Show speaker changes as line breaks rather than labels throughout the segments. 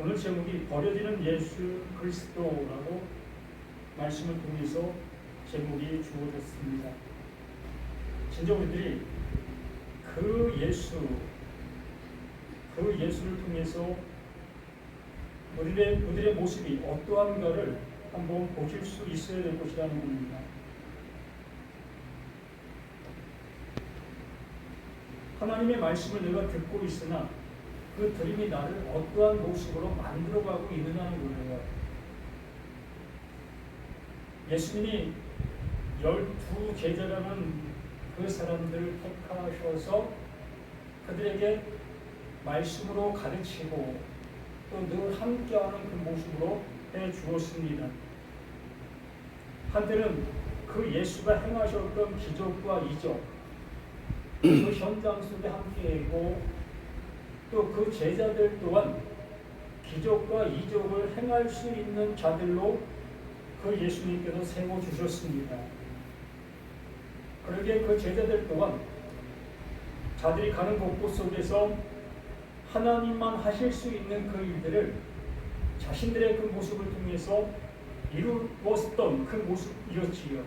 오늘 제목이 버려지는 예수 그리스도라고 말씀을 통해서 제목이 주어졌습니다. 진짜 우리들이 그 예수를 통해서 우리의 모습이 어떠한가를 한번 보실 수 있어야 될 것이라는 겁니다. 하나님의 말씀을 내가 듣고 있으나 그 들음이 나를 어떠한 모습으로 만들어가고 있느냐는 거예요. 예수님이 12제자라는 그 사람들을 택하셔서 그들에게 말씀으로 가르치고 또 늘 함께하는 그 모습으로 해주었습니다. 한때는 그 예수가 행하셨던 기적과 이적, 그 현장 속에 함께하고 또 그 제자들 또한 기적과 이적을 행할 수 있는 자들로 그 예수님께서 세워주셨습니다. 그러기에 그 제자들 또한 자들이 가는 곳곳 속에서 하나님만 하실 수 있는 그 일들을 자신들의 그 모습을 통해서 이루었던 그 모습이었지요.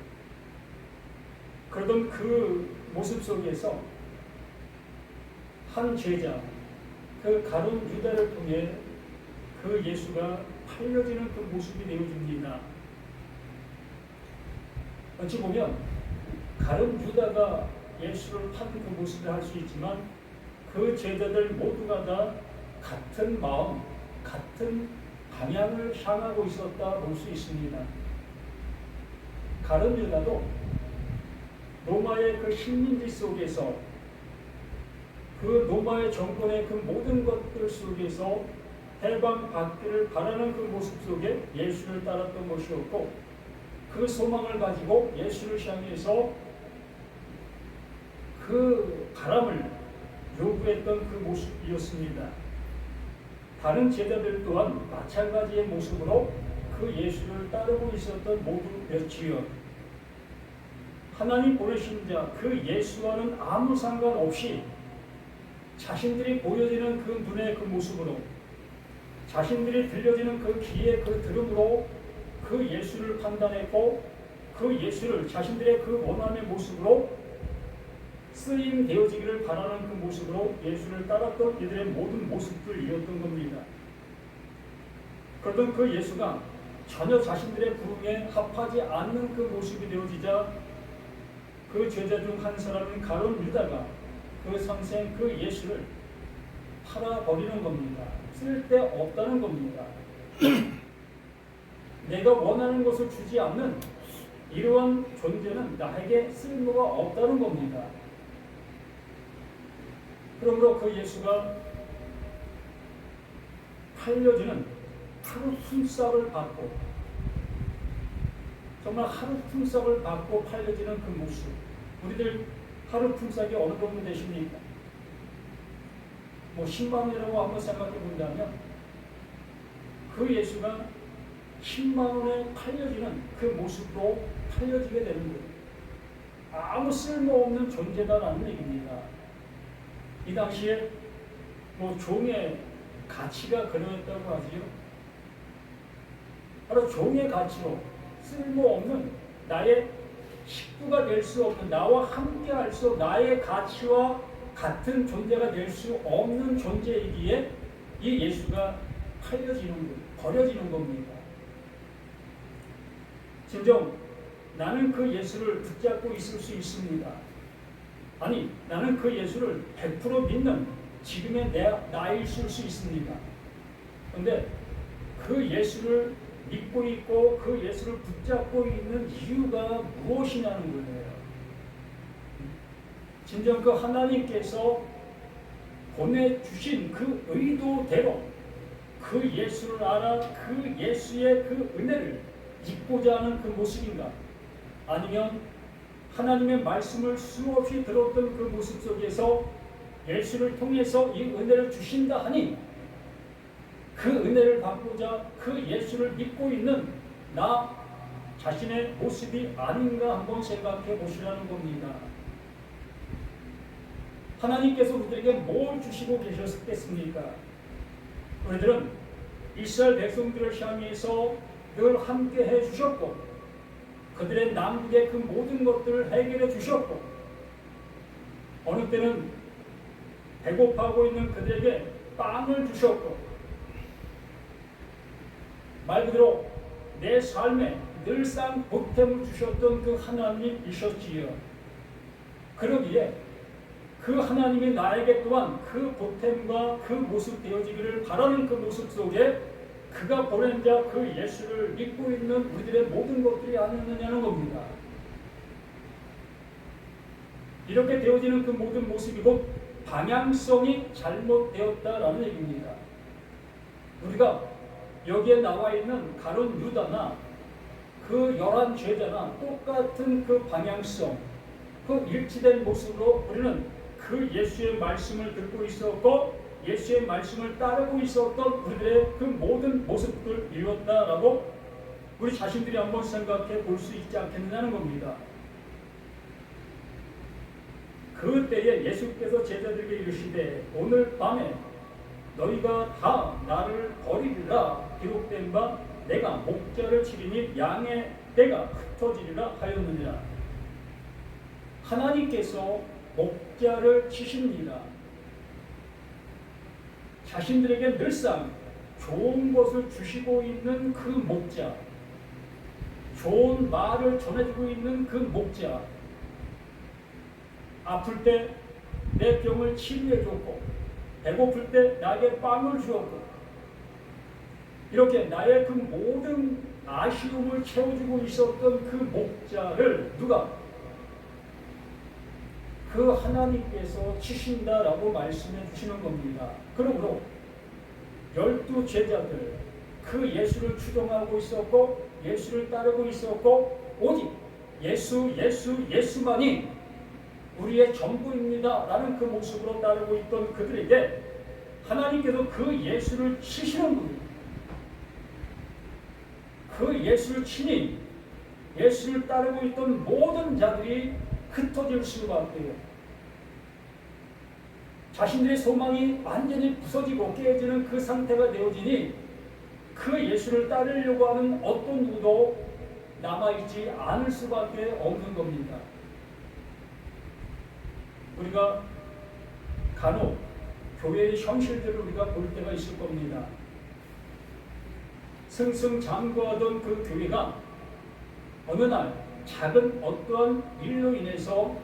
그러던 그 모습 속에서 한 제자, 그 가룟 유다를 통해 그 예수가 팔려지는 그 모습이 되어집니다. 어찌 보면 가룟 유다가 예수를 판 그 모습을 할 수 있지만 그 제자들 모두가 다 같은 마음, 같은 방향을 향하고 있었다 볼 수 있습니다. 가룟 유다도 로마의 그 식민지 속에서 그 로마의 정권의 그 모든 것들 속에서 해방받기를 바라는 그 모습 속에 예수를 따랐던 것이었고 그 소망을 가지고 예수를 향해서 그 바람을 요구했던 그 모습이었습니다. 다른 제자들 또한 마찬가지의 모습으로 그 예수를 따르고 있었던 모두였지요. 하나님 보내신 자 그 예수와는 아무 상관없이 자신들이 보여지는 그 눈의 그 모습으로 자신들이 들려지는 그 귀의 그 들음으로 그 예수를 판단했고 그 예수를 자신들의 그 원함의 모습으로 쓰임 되어지기를 바라는 그 모습으로 예수를 따랐던 이들의 모든 모습들이었던 겁니다. 그러던 그 예수가 전혀 자신들의 부름에 합하지 않는 그 모습이 되어지자 그 제자 중 한 사람인 가룟 유다가 그 선생 그 예수를 팔아버리는 겁니다. 쓸데없다는 겁니다. 내가 원하는 것을 주지 않는 이러한 존재는 나에게 쓸모가 없다는 겁니다. 그러므로 그 예수가 팔려지는 하루 품삯을 받고 정말 하루 품삯을 받고 팔려지는 그 모습, 우리들 하루 품삯이 어느 정도 되십니까? 10만 원이라고 한번 생각해 본다면 그 예수가 10만 원에 팔려지는 그 모습으로 팔려지게 되는 거예요. 아무 쓸모없는 존재다라는 얘기입니다. 이 당시에 종의 가치가 그러했다고 하지요. 바로 종의 가치로 쓸모없는 나의 식구가 될 수 없는 나와 함께 할 수 나의 가치와 같은 존재가 될 수 없는 존재이기에 이 예수가 팔려지는 것, 버려지는 겁니다. 진정 나는 그 예수를 붙잡고 있을 수 있습니다. 아니 나는 그 예수를 100% 믿는 지금의 나일 수 있습니다. 그런데 그 예수를 믿고 있고 그 예수를 붙잡고 있는 이유가 무엇이냐는 거예요. 진정 그 하나님께서 보내주신 그 의도대로 그 예수를 알아 그 예수의 그 은혜를 잊고자 하는 그 모습인가? 아니면 하나님의 말씀을 수없이 들었던 그 모습 속에서 예수를 통해서 이 은혜를 주신다 하니 그 은혜를 받고자 그 예수를 믿고 있는 나 자신의 모습이 아닌가 한번 생각해 보시라는 겁니다. 하나님께서 우리에게 뭘 주시고 계셨겠습니까? 우리들은 이스라엘 백성들을 향해서 늘 함께 해주셨고 그들의 남북의 그 모든 것들을 해결해 주셨고 어느 때는 배고파하고 있는 그들에게 빵을 주셨고 말 그대로 내 삶에 늘상 보탬을 주셨던 그 하나님이셨지요. 그러기에 그 하나님이 나에게 또한 그 보탬과 그 모습 되어지기를 바라는 그 모습 속에 그가 보낸 자 그 예수를 믿고 있는 우리들의 모든 것들이 아니었느냐는 겁니다. 이렇게 되어지는 그 모든 모습이 곧 방향성이 잘못되었다라는 얘기입니다. 우리가 여기에 나와 있는 가룟 유다나 그 11 제자나 똑같은 그 방향성, 그 일치된 모습으로 우리는 그 예수의 말씀을 듣고 있었고 예수의 말씀을 따르고 있었던 우리들의 그 모든 모습들을 이뤘다라고 우리 자신들이 한번 생각해 볼 수 있지 않겠느냐는 겁니다. 그때에 예수께서 제자들에게 이르시되 오늘 밤에 너희가 다 나를 버리리라 기록된 바 내가 목자를 치리니 양의 떼가 흩어지리라 하였느니라. 하나님께서 목자를 치십니다. 자신들에게 늘상 좋은 것을 주시고 있는 그 목자, 좋은 말을 전해주고 있는 그 목자, 아플 때 내 병을 치료해줬고 배고플 때 나에게 빵을 주었고 이렇게 나의 그 모든 아쉬움을 채워주고 있었던 그 목자를 누가? 그 하나님께서 치신다라고 말씀해 주시는 겁니다. 그러므로 12 제자들 그 예수를 추종하고 있었고 예수를 따르고 있었고 오직 예수만이 우리의 전부입니다 라는 그 모습으로 따르고 있던 그들에게 하나님께서 그 예수를 치시는 분입니다. 그 예수를 치니 예수를 따르고 있던 모든 자들이 흩어질 수밖에요. 자신들의 소망이 완전히 부서지고 깨지는 그 상태가 되어지니 그 예수를 따르려고 하는 어떤 누구도 남아있지 않을 수밖에 없는 겁니다. 우리가 간혹 교회의 현실들을 우리가 볼 때가 있을 겁니다. 승승장구하던 그 교회가 어느 날 작은 어떠한 일로 인해서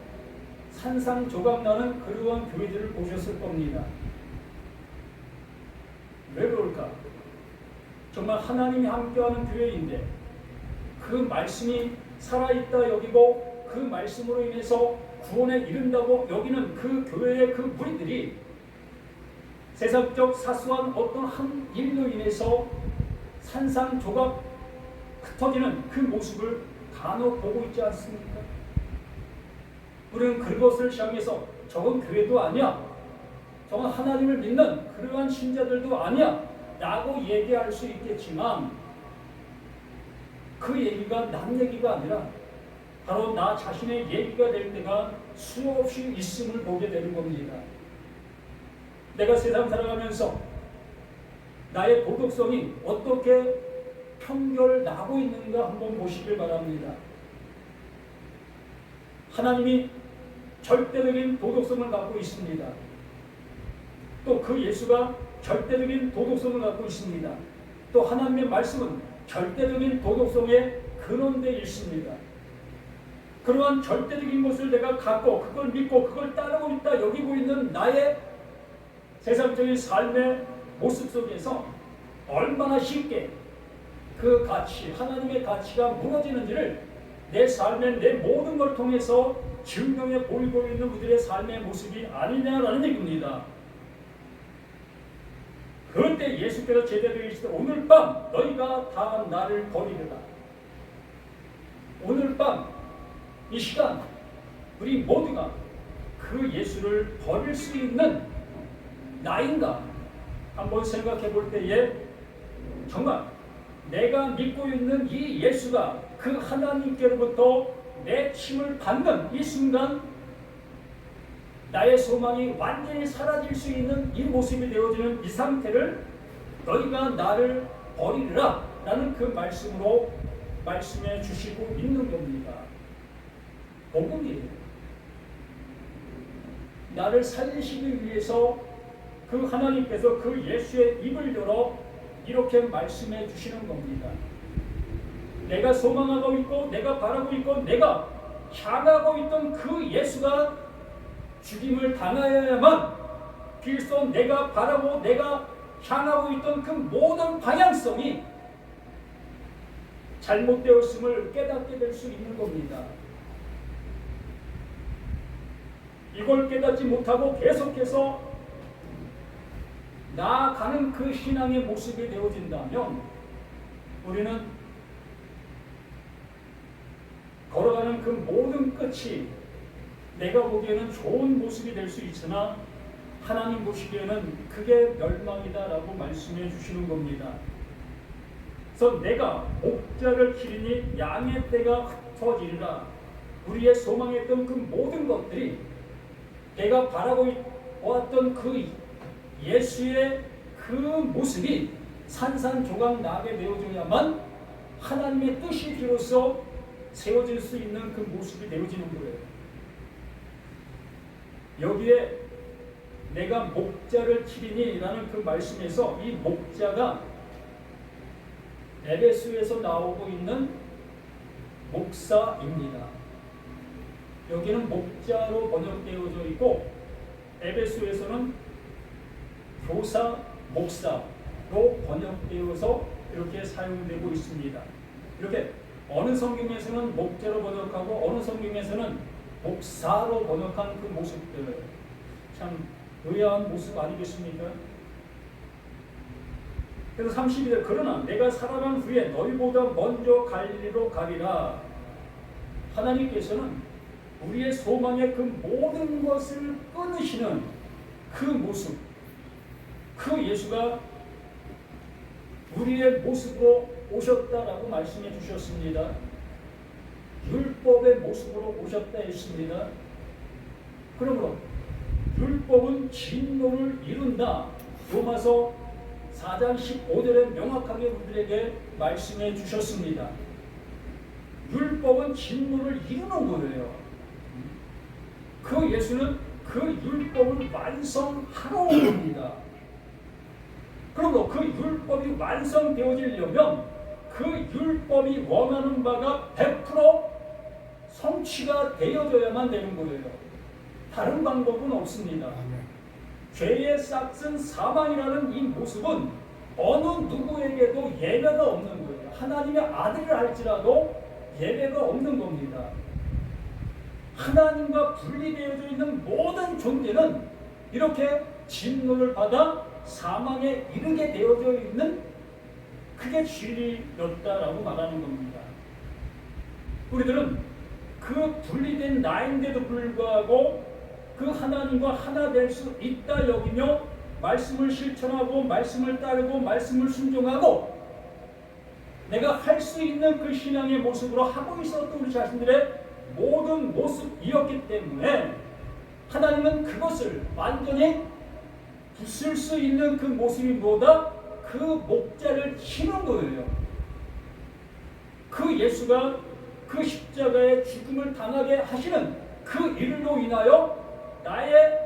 산산조각나는 그러한 교회들을 보셨을 겁니다. 왜 그럴까? 정말 하나님이 함께하는 교회인데 그 말씀이 살아있다 여기고 그 말씀으로 인해서 구원에 이른다고 여기는 그 교회의 그 무리들이 세상적 사소한 어떤 한 일로 인해서 산산조각 흩어지는 그 모습을 간혹 보고 있지 않습니까? 우리는 그것을 향해서 저건 교회도 아니야, 저건 하나님을 믿는 그러한 신자들도 아니야 라고 얘기할 수 있겠지만 그 얘기가 남 얘기가 아니라 바로 나 자신의 얘기가 될 때가 수없이 있음을 보게 되는 겁니다. 내가 세상 살아가면서 나의 도덕성이 어떻게 평결나고 있는가 한번 보시길 바랍니다. 하나님이 절대적인 도덕성을 갖고 있습니다. 또 그 예수가 절대적인 도덕성을 갖고 있습니다. 또 하나님의 말씀은 절대적인 도덕성에 근원되어 있습니다. 그러한 절대적인 것을 내가 갖고 그걸 믿고 그걸 따르고 있다 여기고 있는 나의 세상적인 삶의 모습 속에서 얼마나 쉽게 그 가치, 하나님의 가치가 무너지는지를 내 삶의 내 모든 걸 통해서 증명해 보이고 있는 우리들의 삶의 모습이 아니냐라는 얘기입니다. 그때 예수께서 제자들에게 이르시되 오늘 밤 너희가 다 나를 버리리라. 오늘 밤 이 시간 우리 모두가 그 예수를 버릴 수 있는 나인가 한번 생각해 볼 때에 정말 내가 믿고 있는 이 예수가 그 하나님께로부터 내 침을 받는 이 순간 나의 소망이 완전히 사라질 수 있는 이 모습이 되어지는 이 상태를 너희가 나를 버리리라 라는 그 말씀으로 말씀해 주시고 있는 겁니다. 복음이에요. 나를 살리시기 위해서 그 하나님께서 그 예수의 입을 열어 이렇게 말씀해 주시는 겁니다. 내가 소망하고 있고 내가 바라고 있고 내가 향하고 있던 그 예수가 죽임을 당하여야만 비로소 내가 바라고 내가 향하고 있던 그 모든 방향성이 잘못되었음을 깨닫게 될 수 있는 겁니다. 이걸 깨닫지 못하고 계속해서 나아가는 그 신앙의 모습이 되어진다면 우리는 걸어가는 그 모든 끝이 내가 보기에는 좋은 모습이 될 수 있으나 하나님 보시기에는 그게 멸망이다라고 말씀해 주시는 겁니다. 그래서 내가 목자를 기르니 양의 떼가 흩어지리라. 우리의 소망했던 그 모든 것들이 내가 바라고 보았던 그 예수의 그 모습이 산산조각 나게 되어져야만 하나님의 뜻이 비로소 세워질 수 있는 그 모습이 되어지는 거예요. 여기에 내가 목자를 기리니 라는 그 말씀에서 이 목자가 에베소에서 나오고 있는 목사입니다. 여기는 목자로 번역되어져 있고 에베소에서는 교사, 목사로 번역되어서 이렇게 사용되고 있습니다. 이렇게 어느 성경에서는 목자로 번역하고 어느 성경에서는 목사로 번역한 그 모습들 참 의아한 모습 아니겠습니까? 그래서 32절 그러나 내가 살아난 후에 너희보다 먼저 갈릴리로 가리라. 하나님께서는 우리의 소망의 그 모든 것을 끊으시는 그 모습, 그 예수가 우리의 모습으로 오셨다라고 말씀해 주셨습니다. 율법의 모습으로 오셨다 했습니다. 그러므로 율법은 진노를 이룬다. 로마서 4장 15절에 명확하게 우리에게 말씀해 주셨습니다. 율법은 진노를 이루는 거예요. 그 예수는 그 율법을 완성하러 온 겁니다. 그러므로 그 율법이 완성되어지려면 그 율법이 원하는 바가 100% 성취가 되어져야만 되는 거예요. 다른 방법은 없습니다. 죄의 싹은 사망이라는 이 모습은 어느 누구에게도 예외가 없는 거예요. 하나님의 아들을 할지라도 예외가 없는 겁니다. 하나님과 분리되어져 있는 모든 존재는 이렇게 진노를 받아 사망에 이르게 되어져 있는 그게 진리였다라고 말하는 겁니다. 우리들은 그 분리된 나인데도 불구하고 그 하나님과 하나 될 수 있다 여기며 말씀을 실천하고 말씀을 따르고 말씀을 순종하고 내가 할 수 있는 그 신앙의 모습으로 하고 있었던 우리 자신들의 모든 모습이었기 때문에 하나님은 그것을 완전히 부술 수 있는 그 모습이 뭐다? 그 목자를 치는 거예요. 그 예수가 그 십자가의 죽음을 당하게 하시는 그 일로 인하여 나의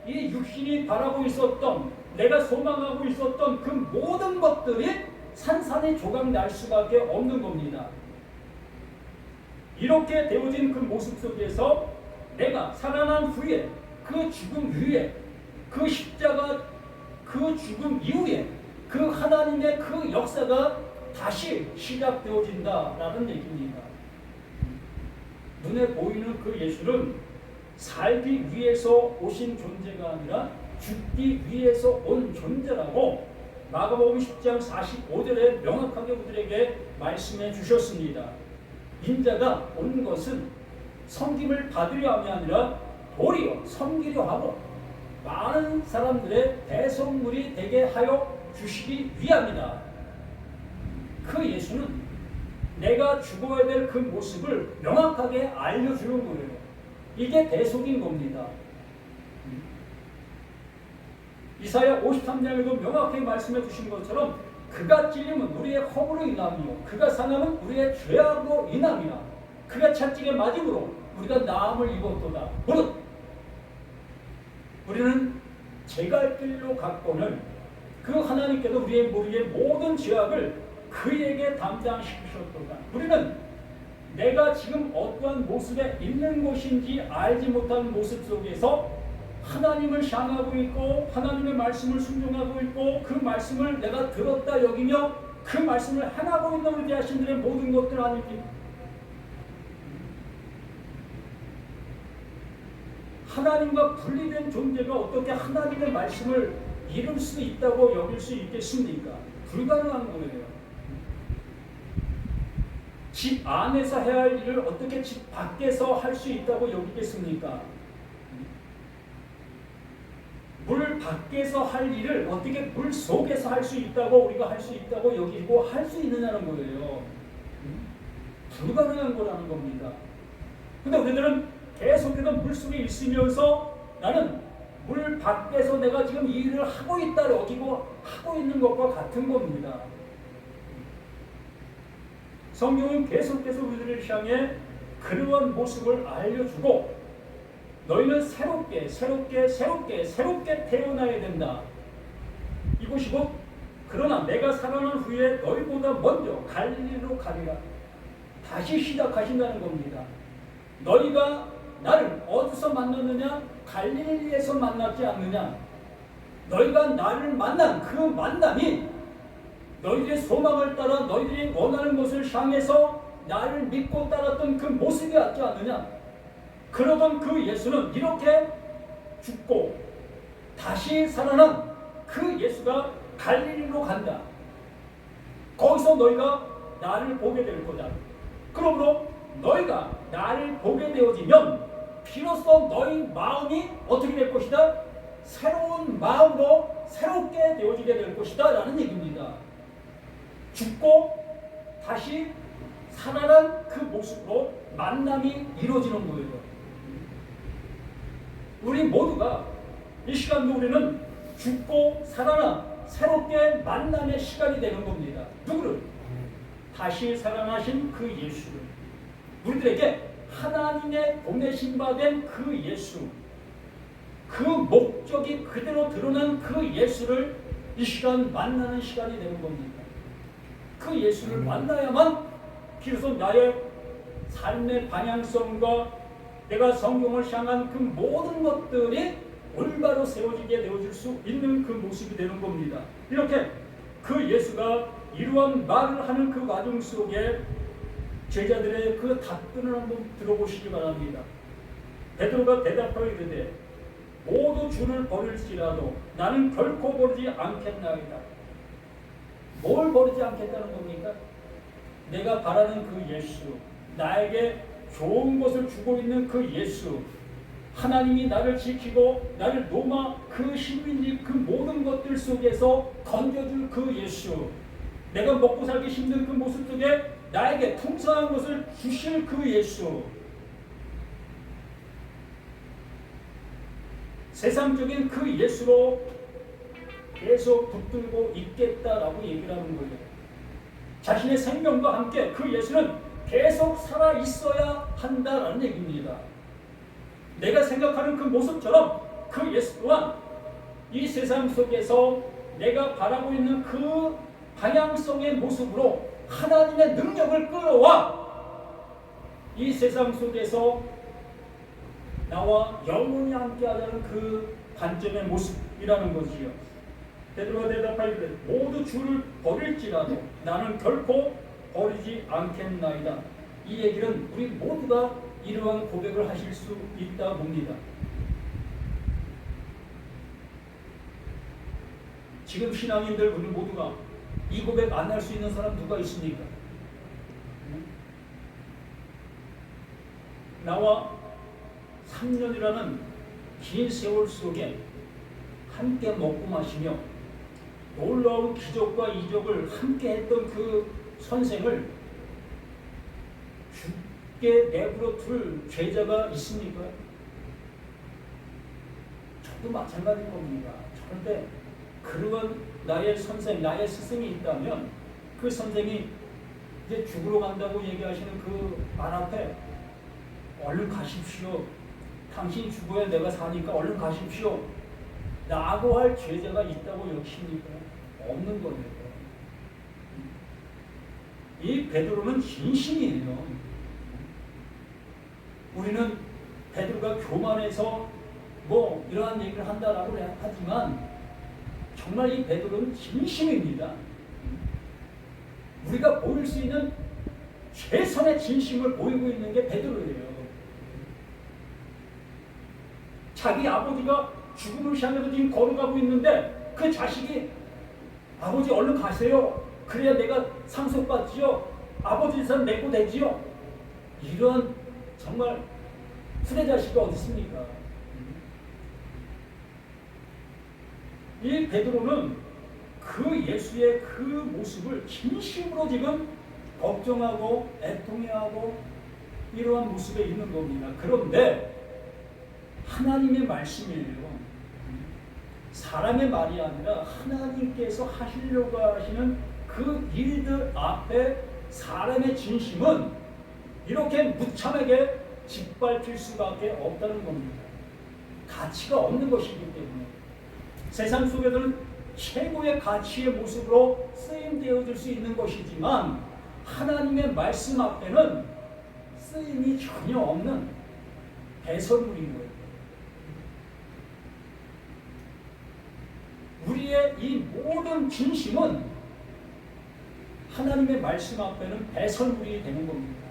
이 육신이 바라고 있었던 내가 소망하고 있었던 그 모든 것들이 산산이 조각 날 수밖에 없는 겁니다. 이렇게 되어진 그 모습 속에서 내가 살아난 후에 그 죽음 위에 그 십자가 그 죽음 이후에 그 하나님의 그 역사가 다시 시작되어진다라는 얘기입니다. 눈에 보이는 그 예수는 살기 위해서 오신 존재가 아니라 죽기 위해서 온 존재라고 마가복음 10장 45절에 명확하게 우리에게 말씀해 주셨습니다. 인자가 온 것은 섬김을 받으려 함이 아니라 도리어 섬기려 하고 많은 사람들의 대성물이 되게 하여 주시기 위함이다. 그 예수는 내가 죽어야 될 그 모습을 명확하게 알려주는 거예요. 이게 대속인 겁니다. 이사야 53장에도 명확히 말씀해 주신 것처럼 그가 찔림은 우리의 허물로 인함이요 그가 상함은 우리의 죄악으로 인함이라. 그가 채찍에 맞음으로 우리가 나음을 입었도다. 무릇 우리는 제갈 길로 갔거늘 그 하나님께서 우리의 머리의 모든 죄악을 그에게 담당시키셨도다. 우리는 내가 지금 어떠한 모습에 있는 것인지 알지 못하는 모습 속에서 하나님을 향하고 있고 하나님의 말씀을 순종하고 있고 그 말씀을 내가 들었다 여기며 그 말씀을 행하고 있는 우리 자신들의 모든 것들 아닙니까? 하나님과 분리된 존재가 어떻게 하나님의 말씀을 이룰 수 있다고 여길 수 있겠습니까? 불가능한 거예요. 집 안에서 해야 할 일을 어떻게 집 밖에서 할 수 있다고 여기겠습니까? 물 밖에서 할 일을 어떻게 물 속에서 할 수 있다고 우리가 할 수 있다고 여기고 할 수 있느냐는 거예요. 불가능한 거라는 겁니다. 근데 우리들은 계속해서 물 속에 있으면서 나는 물 밖에서 내가 지금 이 일을 하고 있다 여기고 하고 있는 것과 같은 겁니다. 성경은 계속해서 우리들을 향해 그러한 모습을 알려주고 너희는 새롭게 태어나야 된다. 이것이 곧 그러나 내가 살아난 후에 너희보다 먼저 갈릴리로 가리라. 다시 시작하신다는 겁니다. 너희가 나를 어디서 만났느냐? 갈릴리에서 만났지 않느냐? 너희가 나를 만난 그 만남이 너희들의 소망을 따라 너희들이 원하는 것을 향해서 나를 믿고 따랐던 그 모습이 같지 않느냐? 그러던 그 예수는 이렇게 죽고 다시 살아난 그 예수가 갈릴리로 간다. 거기서 너희가 나를 보게 될 거다. 그러므로 너희가 나를 보게 되어지면 비로소 너희 마음이 어떻게 될 것이다? 새로운 마음으로 새롭게 되어지게 될 것이다 라는 얘기입니다. 죽고 다시 살아난 그 모습으로 만남이 이루어지는 거예요. 우리 모두가 이 시간도 우리는 죽고 살아나 새롭게 만남의 시간이 되는 겁니다. 누구를? 다시 살아나신 그 예수를. 우리들에게 하나님의 보내신 바 된 그 예수, 그 목적이 그대로 드러난 그 예수를 이 시간 만나는 시간이 되는 겁니다. 그 예수를 만나야만 비로소 나의 삶의 방향성과 내가 성경을 향한 그 모든 것들이 올바로 세워지게 되어질 수 있는 그 모습이 되는 겁니다. 이렇게 그 예수가 이러한 말을 하는 그 과정 속에 제자들의 그 답변을 한번 들어보시기 바랍니다. 베드로가 대답하여 이르되 모두 주를 버릴지라도 나는 결코 버리지 않겠나이다. 뭘 버리지 않겠다는 겁니까? 내가 바라는 그 예수, 나에게 좋은 것을 주고 있는 그 예수, 하나님이 나를 지키고 나를 노마 그 힘인지 그 모든 것들 속에서 건져줄 그 예수, 내가 먹고 살기 힘든 그 모습 속에 나에게 풍성한 것을 주실 그 예수, 세상적인 그 예수로 계속 붙들고 있겠다라고 얘기를 하는 거예요. 자신의 생명과 함께 그 예수는 계속 살아 있어야 한다라는 얘기입니다. 내가 생각하는 그 모습처럼 그 예수 또한 이 세상 속에서 내가 바라고 있는 그 방향성의 모습으로 하나님의 능력을 끌어와 이 세상 속에서 나와 영원히 함께하자는 그 관점의 모습이라는 것이요. 베드로가 대답하기를 모두 주를 버릴지라도 나는 결코 버리지 않겠나이다. 이 얘기는 우리 모두가 이러한 고백을 하실 수 있다 봅니다. 지금 신앙인들 우리 모두가 이 고백 안 할 수 있는 사람 누가 있습니까? 나와 3년이라는 긴 세월 속에 함께 먹고 마시며 놀라운 기적과 이적을 함께 했던 그 선생을 죽게 내버려 둘 죄자가 있습니까? 저도 마찬가지일 겁니다. 그런데 그런 나의 선생, 나의 스승이 있다면 그 선생이 이제 죽으러 간다고 얘기하시는 그 말 앞에 얼른 가십시오. 당신이 죽어야 내가 사니까 얼른 가십시오. 라고 할 제자가 있다고 여기십니까? 없는 거예요. 이 베드로는 진심이에요. 우리는 베드로가 교만해서 뭐 이러한 얘기를 한다라고 하지만 정말 이 베드로는 진심입니다. 우리가 보일 수 있는 최선의 진심을 보이고 있는 게 베드로예요. 자기 아버지가 죽음을 향해서 지금 걸어가고 있는데 그 자식이 아버지 얼른 가세요. 그래야 내가 상속받지요. 아버지 선 내고 되지요. 이런 정말 후대자식이 어디 있습니까? 이 베드로는 그 예수의 그 모습을 진심으로 지금 걱정하고 애통해하고 이러한 모습에 있는 겁니다. 그런데 하나님의 말씀이에요. 사람의 말이 아니라 하나님께서 하시려고 하시는 그 일들 앞에 사람의 진심은 이렇게 무참하게 짓밟힐 수밖에 없다는 겁니다. 가치가 없는 것이기 때문에 세상 속에서는 최고의 가치의 모습으로 쓰임되어질 수 있는 것이지만 하나님의 말씀 앞에는 쓰임이 전혀 없는 배설물인 거예요. 우리의 이 모든 진심은 하나님의 말씀 앞에는 배설물이 되는 겁니다.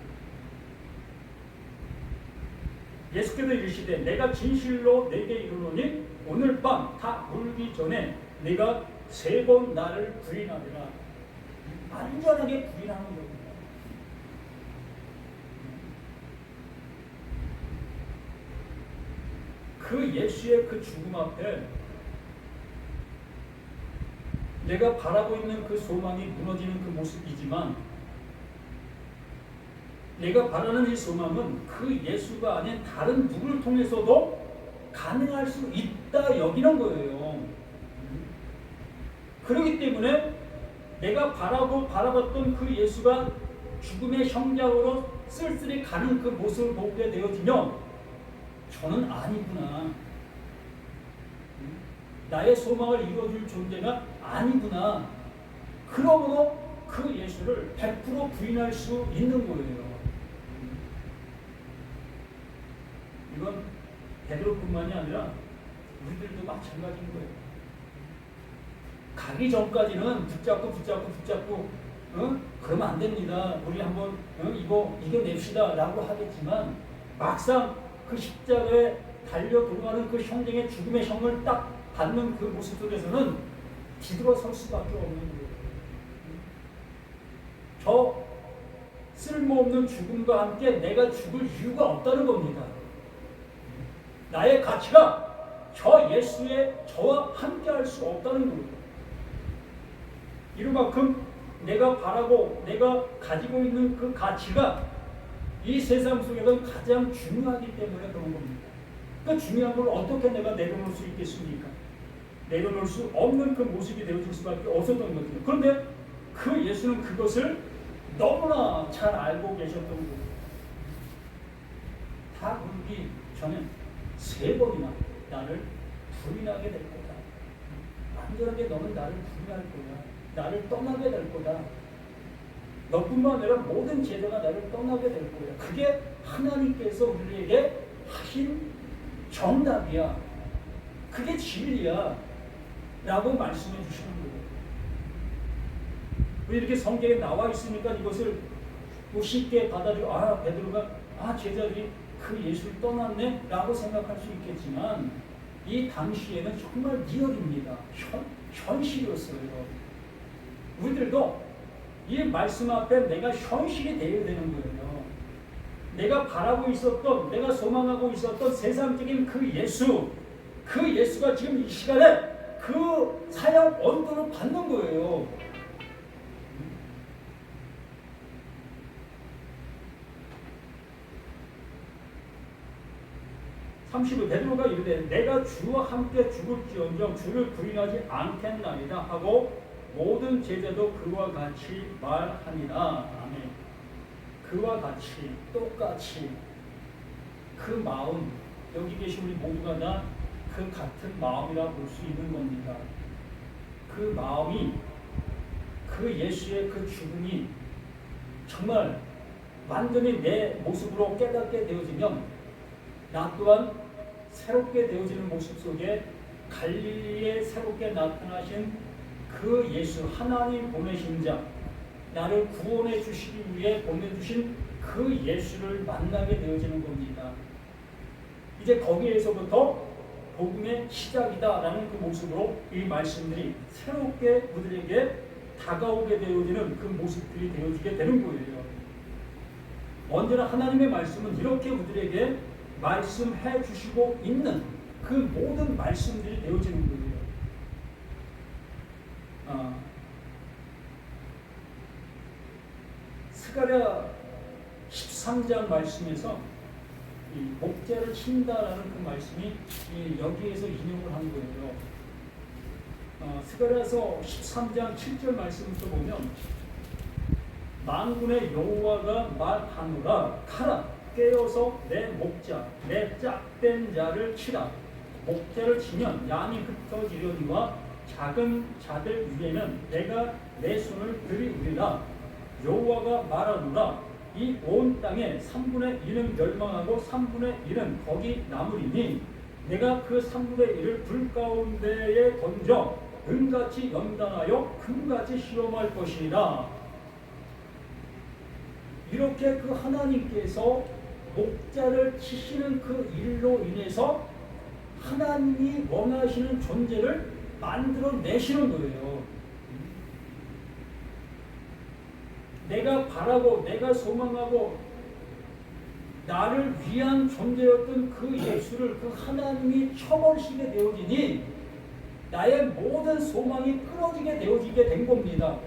예수께서 이르시되 내가 진실로 내게 이르노니 오늘 밤 다 울기 전에 네가 3번 나를 부인하리라. 완전하게 부인하는 겁니다. 그 예수의 그 죽음 앞에 내가 바라고 있는 그 소망이 무너지는 그 모습이지만 내가 바라는 이 소망은 그 예수가 아닌 다른 누구를 통해서도 가능할 수 있다 여기는 거예요. 그렇기 때문에 내가 바라봤던 그 예수가 죽음의 형장으로 쓸쓸히 가는 그 모습을 보게 되어지면 저는 아니구나. 나의 소망을 이루어줄 존재가 아니구나. 그러므로 그 예수를 100% 부인할 수 있는 거예요. 이건 베드로뿐만이 아니라 우리들도 마찬가지인 거예요. 가기 전까지는 붙잡고 그러면 안 됩니다. 우리 한번 이거 이겨냅시다 라고 하겠지만 막상 그 십자가에 달려 돌아가는 그 형제의 죽음의 형을 딱 받는 그 모습 속에서는 뒤돌아설 수밖에 없는 거예요. 저 쓸모없는 죽음과 함께 내가 죽을 이유가 없다는 겁니다. 나의 가치가 저 예수의 저와 함께 할 수 없다는 거예요. 이만큼 내가 바라고 내가 가지고 있는 그 가치가 이 세상 속에서 가장 중요하기 때문에 그런 겁니다. 그 중요한 걸 어떻게 내가 내려놓을 수 있겠습니까? 내려놓을 수 없는 그 모습이 되어질 수밖에 없었던 거죠. 그런데 그 예수는 그것을 너무나 잘 알고 계셨던 거예요. 다 부르기 전에 3번이나 나를 부인하게 될 거다. 완전하게 너는 나를 부인할 거야. 나를 떠나게 될 거다. 너뿐만 아니라 모든 제자가 나를 떠나게 될 거야. 그게 하나님께서 우리에게 하신 정답이야. 그게 진리야. 라고 말씀해 주시는 거예요. 왜 이렇게 성경에 나와 있으니까 이것을 쉽게 받아들여 베드로가 제자들이 그 예수를 떠났네? 라고 생각할 수 있겠지만 이 당시에는 정말 리얼입니다. 현실이었어요. 우리들도 이 말씀 앞에 내가 현실이 되어야 되는 거예요. 내가 바라고 있었던, 내가 소망하고 있었던 세상적인 그 예수가 지금 이 시간에 그 사역 언도를 받는 거예요. 30절 베드로가 이르되 내가 주와 함께 죽을지언정 주를 부인하지 않겠나이다 하고 모든 제자도 그와 같이 말하니라. 아멘. 그와 같이 똑같이 그 마음, 여기 계신 우리 모두가 다 그 같은 마음이라 볼 수 있는 겁니다. 그 마음이, 그 예수의 그 죽음이 정말 완전히 내 모습으로 깨닫게 되어지면 나 또한 새롭게 되어지는 모습 속에 갈릴리에 새롭게 나타나신 그 예수, 하나님 보내신 자, 나를 구원해 주시기 위해 보내주신 그 예수를 만나게 되어지는 겁니다. 이제 거기에서부터 복음의 시작이다라는 그 모습으로 이 말씀들이 새롭게 우리에게 다가오게 되어지는 그 모습들이 되어지게 되는 거예요. 언제나 하나님의 말씀은 이렇게 우리에게 말씀해 주시고 있는 그 모든 말씀들이 되어지는 거예요. 스가랴 13장 말씀에서 이 목자를 친다라는 그 말씀이 여기에서 인용을 한 거예요. 스가랴서 13장 7절 말씀을 또 보면 만군의 여호와가 말하노라 가라 깨어서 내 목자 내 짝된 자를 치라. 목자를 치면 양이 흩어지려니와 작은 자들 위에는 내가 내 손을 들이우리라. 여호와가 말하노라 이 온 땅의 3분의 1은 멸망하고 3분의 1은 거기 남으리니 내가 그 3분의 1을 불 가운데에 던져 은같이 연단하여 금같이 시험할 것이라. 이렇게 그 하나님께서 목자를 치시는 그 일로 인해서 하나님이 원하시는 존재를 만들어내시는 거예요. 내가 바라고 내가 소망하고 나를 위한 존재였던 그 예수를 그 하나님이 쳐버리시게 되어지니 나의 모든 소망이 끊어지게 되어지게 된 겁니다.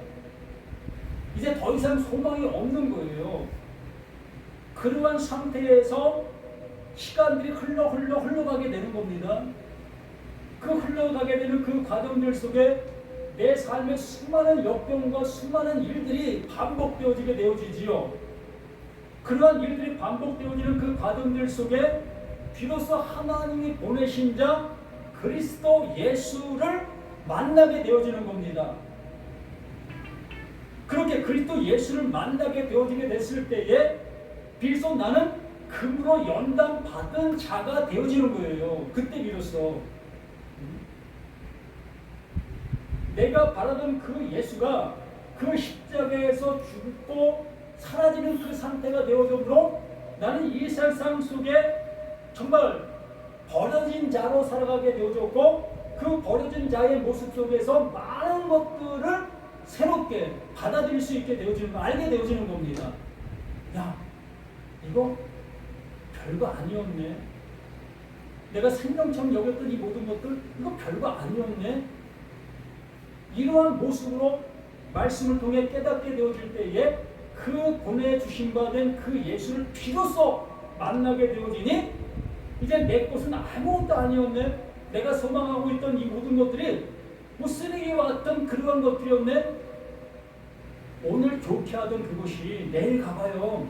이제 더 이상 소망이 없는 거예요. 그러한 상태에서 시간들이 흘러가게 되는 겁니다. 그 흘러가게 되는 그 과정들 속에 내 삶의 수많은 역경과 수많은 일들이 반복되어지게 되어지지요. 그러한 일들이 반복되어지는 그 과정들 속에 비로소 하나님이 보내신 자 그리스도 예수를 만나게 되어지는 겁니다. 그렇게 그리스도 예수를 만나게 되어지게 됐을 때에 비로소 나는 금으로 연단받은 자가 되어지는 거예요. 그때 비로소 내가 바라던 그 예수가 그 십자가에서 죽고 사라지는 그 상태가 되어져므로 나는 이 세상 속에 정말 버려진 자로 살아가게 되어졌고 그 버려진 자의 모습 속에서 많은 것들을 새롭게 받아들일 수 있게 되어지는 거, 알게 되어지는 겁니다. 야, 이거 별거 아니었네. 내가 생명처럼 여겼던 이 모든 것들 이거 별거 아니었네. 이러한 모습으로 말씀을 통해 깨닫게 되어질 때에 그 보내주신 바 된 그 예수를 비로소 만나게 되어지니 이제 내 것은 아무것도 아니었네. 내가 소망하고 있던 이 모든 것들이 뭐 쓰레기와 같던 그러한 것들이었네. 오늘 좋게 하던 그것이 내일 가봐요.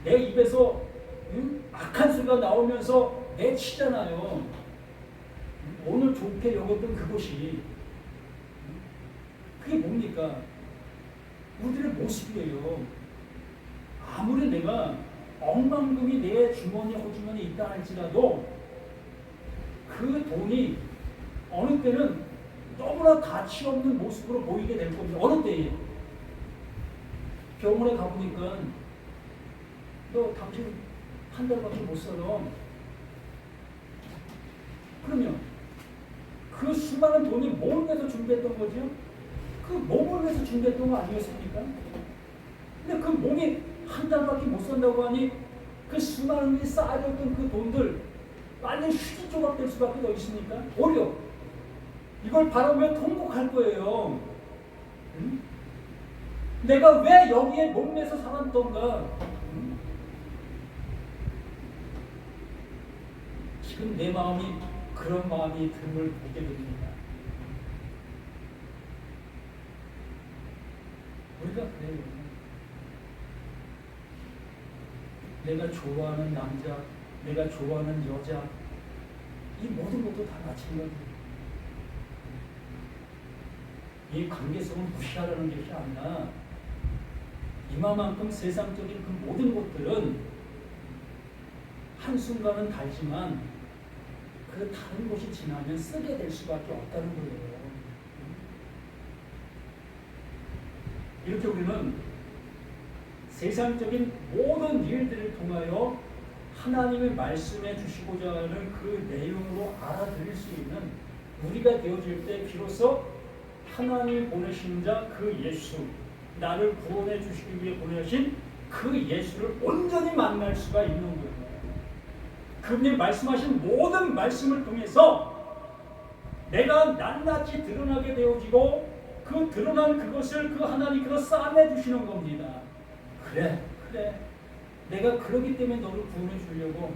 내 입에서 악한 소리가 나오면서 내치잖아요. 오늘 좋게 여겼던 그것이 그게 뭡니까? 우리들의 모습이에요. 아무리 내가 억만금이 내 주머니에 호주머니에 있다 할지라도 그 돈이 어느 때는 너무나 가치 없는 모습으로 보이게 될 겁니다. 어느 때에 병원에 가보니까 너 당신 한 달밖에 못 살아. 그러면 그 수많은 돈이 뭘 위해서 준비했던 거죠? 그 몸을 위해서 준비했던 거 아니었습니까? 근데 그 몸이 한 달밖에 못 산다고 하니 그 수많은 일이 쌓여있던 그 돈들 완전 휴지 조각 될 수밖에 더 있습니까? 오히려 이걸 바라보면 통곡할 거예요. 응? 내가 왜 여기에 몸에서 살았던가? 응? 지금 내 마음이 그런 마음이 듦을 보게 됩니다. 우리가 그래요. 내가 좋아하는 남자, 내가 좋아하는 여자, 이 모든 것도 다 마찬가지예요. 이 관계성을 무시하라는 것이 아니라 이만큼 세상적인 그 모든 것들은 한순간은 달지만 그 다른 곳이 지나면 쓰게 될 수밖에 없다는 거예요. 이렇게 우리는 세상적인 모든 일들을 통하여 하나님의 말씀해 주시고자 하는 그 내용으로 알아들을 수 있는 우리가 되어질 때 비로소 하나님이 보내신 자 그 예수, 나를 구원해 주시기 위해 보내신 그 예수를 온전히 만날 수가 있는 거예요. 그분이 말씀하신 모든 말씀을 통해서 내가 낱낱이 드러나게 되어지고 그 드러난 그것을 그 하나님께서 쌓아내 주시는 겁니다. 그래. 내가 그러기 때문에 너를 구원해 주려고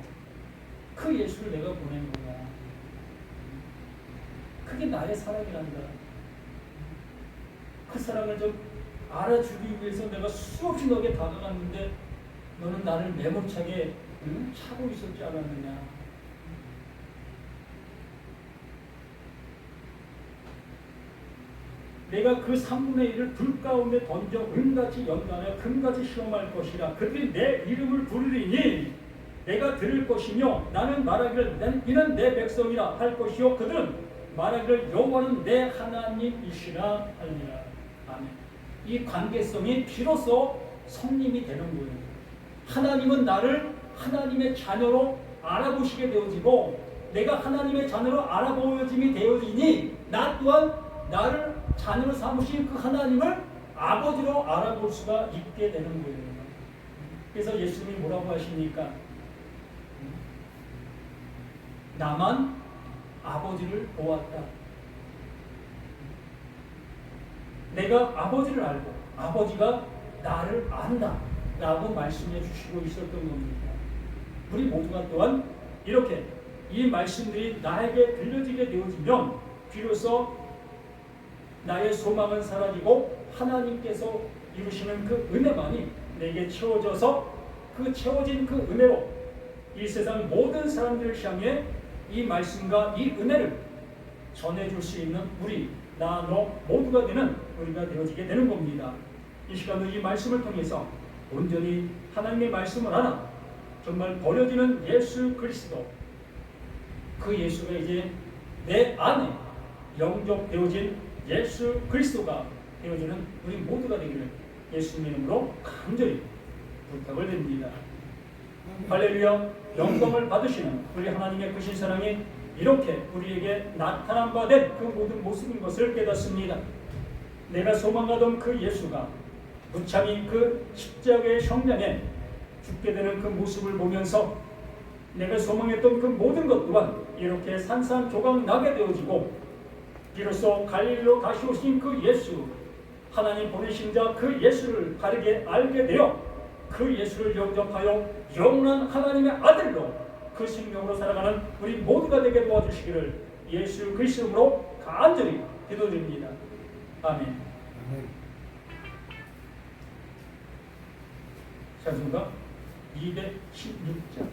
그 예수를 내가 보낸 거야. 그게 나의 사랑이란다. 그 사랑을 좀 알아주기 위해서 내가 수없이 너에게 다가갔는데 너는 나를 매몰차게 차고 있었지 않았느냐. 내가 그 3분의 1을 불 가운데 던져 은같이 연단하여 금같이 시험할 것이라. 그들이 내 이름을 부르리니 내가 들을 것이며 나는 말하기를 이는 내 백성이라 할 것이요 그들은 말하기를 여호와는 내 하나님이시라 하리라. 아멘. 이 관계성이 비로소 성님이 되는 거예요. 하나님은 나를 하나님의 자녀로 알아보시게 되어지고 내가 하나님의 자녀로 알아보여짐이 되어지니 나 또한 나를 자녀로 삼으신 그 하나님을 아버지로 알아볼 수가 있게 되는 거예요. 그래서 예수님이 뭐라고 하십니까? 나만 아버지를 보았다. 내가 아버지를 알고 아버지가 나를 안다 라고 말씀해 주시고 있었던 겁니다. 우리 모두가 또한 이렇게 이 말씀들이 나에게 들려지게 되어지면 비로소 나의 소망은 사라지고 하나님께서 이루시는 그 은혜만이 내게 채워져서 그 채워진 그 은혜로 이 세상 모든 사람들을 향해 이 말씀과 이 은혜를 전해줄 수 있는 우리 나 너 모두가 되는 우리가 되어지게 되는 겁니다. 이 시간도 이 말씀을 통해서 온전히 하나님의 말씀을 알아 정말 버려지는 예수 그리스도 그 예수가 이제 내 안에 영접되어진 예수 그리스도가 되어지는 우리 모두가 되기를 예수님 이름으로 간절히 부탁을 드립니다. 할렐루야. 영광을 받으시는 우리 하나님의 크신 사랑이 이렇게 우리에게 나타난 바 된 그 모든 모습인 것을 깨닫습니다. 내가 소망하던 그 예수가 무참히 그 십자가의 성장에 죽게 되는 그 모습을 보면서 내가 소망했던 그 모든 것 또한 이렇게 산산조각 나게 되어지고 비로소 갈릴리로 다시 오신 그 예수 하나님 보내신 자 그 예수를 바르게 알게 되어 그 예수를 영접하여 영원한 하나님의 아들로 그 생명으로 살아가는 우리 모두가 되게 도와주시기를 예수 그리스도로 간절히 기도드립니다. 아멘. 찬송가 216장